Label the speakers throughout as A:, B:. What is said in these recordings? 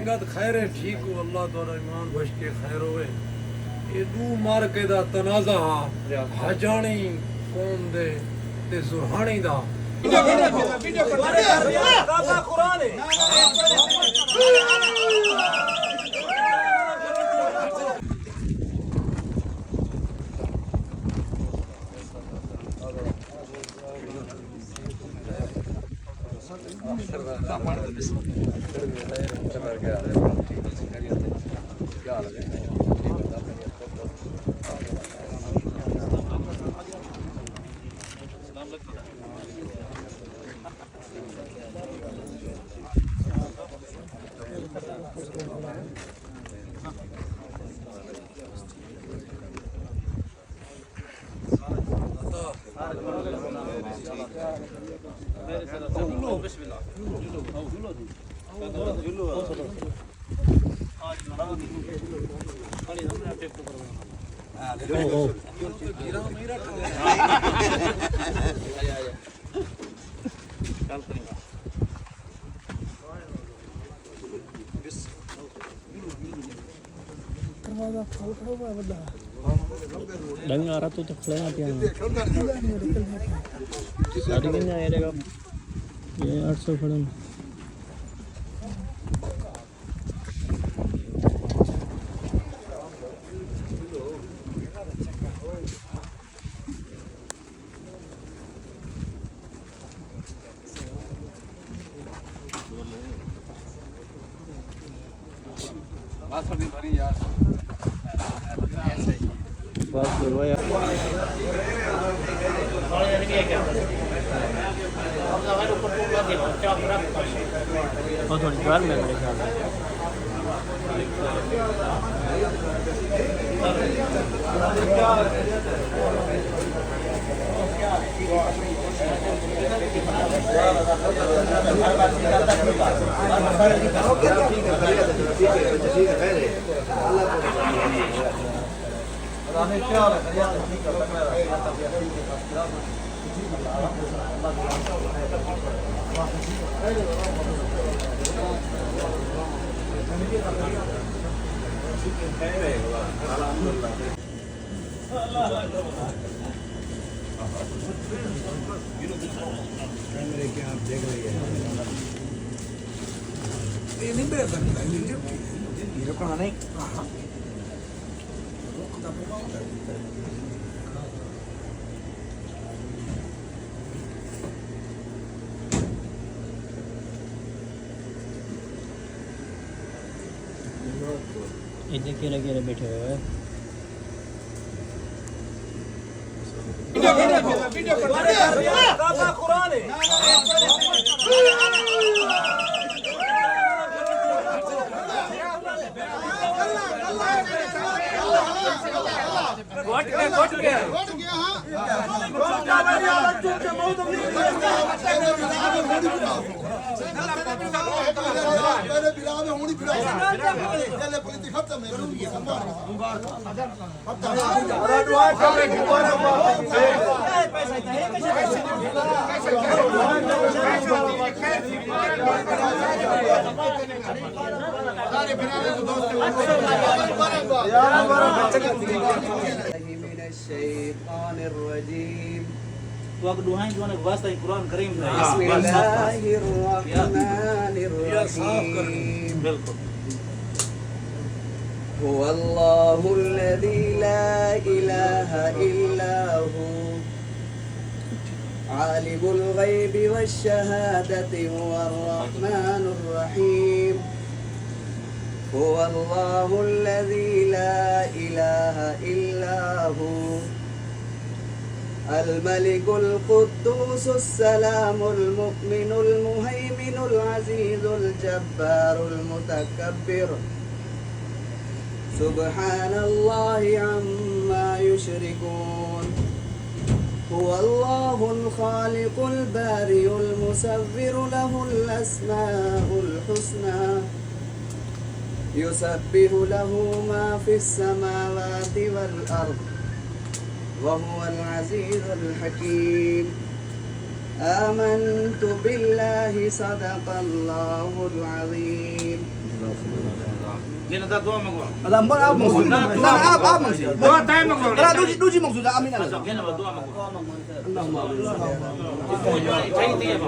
A: संगत खैर है ठीक हो अल्लाह तोरा ईमान बच के खैर होवे ये दू मार्के दा तनाज़ा हजानी कौम दे ते सुरहानी दा कुरान है
B: Đang arah tutup flying api yang. Tadi kan ya ada kan? Ya 800 falan. बस करवा यार और थोड़ी ज्वार में मेरे ख्याल
A: कैमरे के आप देख रहे हैं ये नहीं बेहतर ये रखना नहीं
B: इतने केले बैठे हुए हैं
A: कुरान है الشيطان الرجيم
C: وقدوهين جوانا بواسطة القرآن الكريم
A: بسم الله الرحمن الرحيم هو الله الذي لا إله إلا هو عالم الغيب والشهادة هو الرحمن الرحيم هو الله الذي لا إله إلا هو الملك القدوس السلام المؤمن المهيمن العزيز الجبار المتكبر سبحان الله عما يشركون هو الله الخالق البارئ المصور له الأسماء الحسنى يسبح له ما في السماوات والأرض وهو العزيز الحكيم آمنت بالله صدق الله العظيم
C: Gina da dua magwa.
D: Alam ba ab maksud? Ab maksud.
C: Dua tayo magwa.
D: Kara duji maksud amin ala.
C: Gina ba dua magwa.
D: Allahumma
C: चाहिए थी अब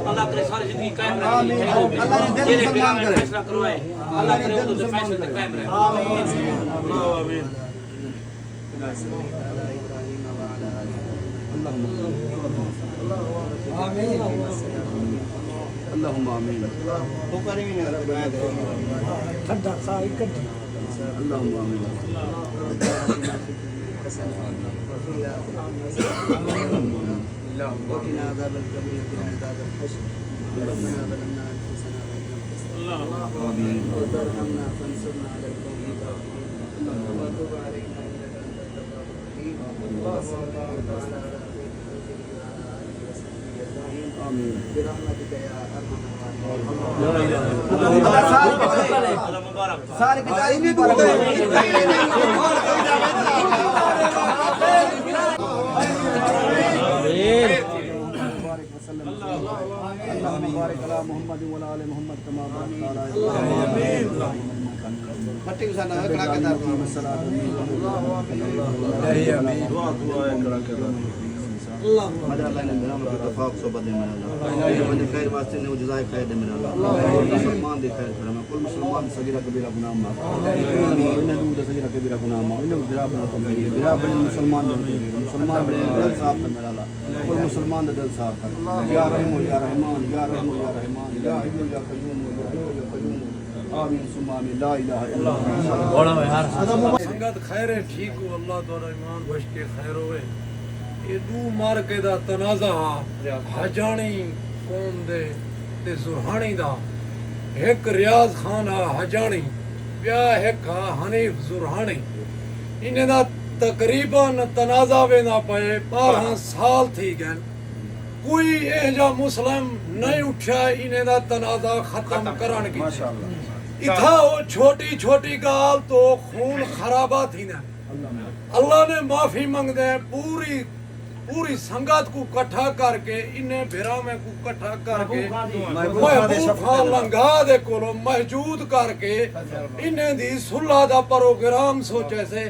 C: अल्लाह करे सारी जिंदगी कायम रहे
D: आमीन अल्लाह ने दिल मुसलमान करे
C: फैसला करवाए अल्लाह करे वो तो फैसला कायम रहे
A: आमीन
D: Allahumma amin वो करेंगे ना ठंडा साई कटी Allahumma amin وقنا عذاب القبر وقنا عذاب الحشر ربنا ظلمنا انفسنا وان لم تغفر لنا وترحمنا فانصرنا على القوم الكافرين اللهم تب علينا انك انت التواب الرحيم وصلى الله تعالى على سيدنا محمد وعلى اله وصحبه اجمعين امين برحمتك يا ارحم الراحمين
C: अल्लाह मुबारक
D: सारे किताब में मोहम्मद वाला आले मोहम्मद कमा बारक ताला आमीन फटी उसाना कड़ा के दार में सलात अल्लाह मदद अल्लाह ने मेरा मतलब तफाक सो बदे में अल्लाह बंदे खैर वास्ते ने जज़ाए खैर दे मेरा अल्लाह मुसलमान दे खैर फरमा कुल मुसलमान सगीरा कबीरा गुनाह माफ इन्हें दूर सगीरा कबीरा गुनाह माफ इन्हें बिरा बना तो बिरा बने मुसलमान बने मुसलमान बने दिल साफ कर मेरा अल्लाह कुल मुसलमान दे दिल साफ कर या रहम या रहमान या रहम या रहमान या हय्यु या कय्यूम या हय्यु या कय्यूम आमीन सुम्मा आमीन ला इलाहा इल्लल्लाह
A: संगत खैर ठीक हो अल्लाह द्वारा ईमान बच के खैर होवे ये दू मार्के दा तनाज़ा हजानी कौम दे ते जुरहानी दा एक रियाज खान हजानी या एक हनीफ जुरहानी इन्हें दा तकरीबन तनाज़ा वे ना पाए 12 साल थी गए कोई एजा मुस्लिम नहीं उठा इन्हें दा तनाज़ा खत्म करन की इथा वो छोटी छोटी गाल तो खून खराबा थी ना अल्लाह ने माफी मंगदे पूरी संगत को इकट्ठा करके इन्हें भिरा में को इकट्ठा करके महबूब लंघा दे कोलो मौजूद करके इन्हें दी सुलह दा प्रोग्राम सोचे से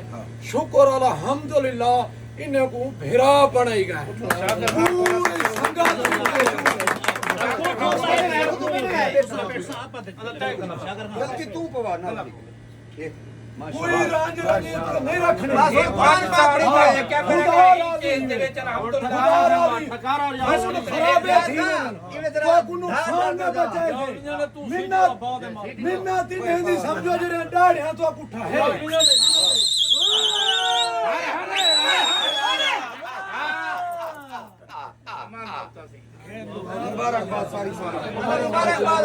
A: शुक्र अल्हम्दुलिल्लाह इन्हें को भिरा बनाई गए पूरी संगत
D: गलती तू पवा ना
A: कोई रांझ रंगे नहीं रखने
D: पांच पापड़ी पाए क्या
A: के विच अल्हम्दुलिल्लाह खराब थी वो को नुकसान ना बचाए मिन्नत इन्हें दी समझो जरे डाढ़ियां तो उठा है
D: मुबारकबाद सारी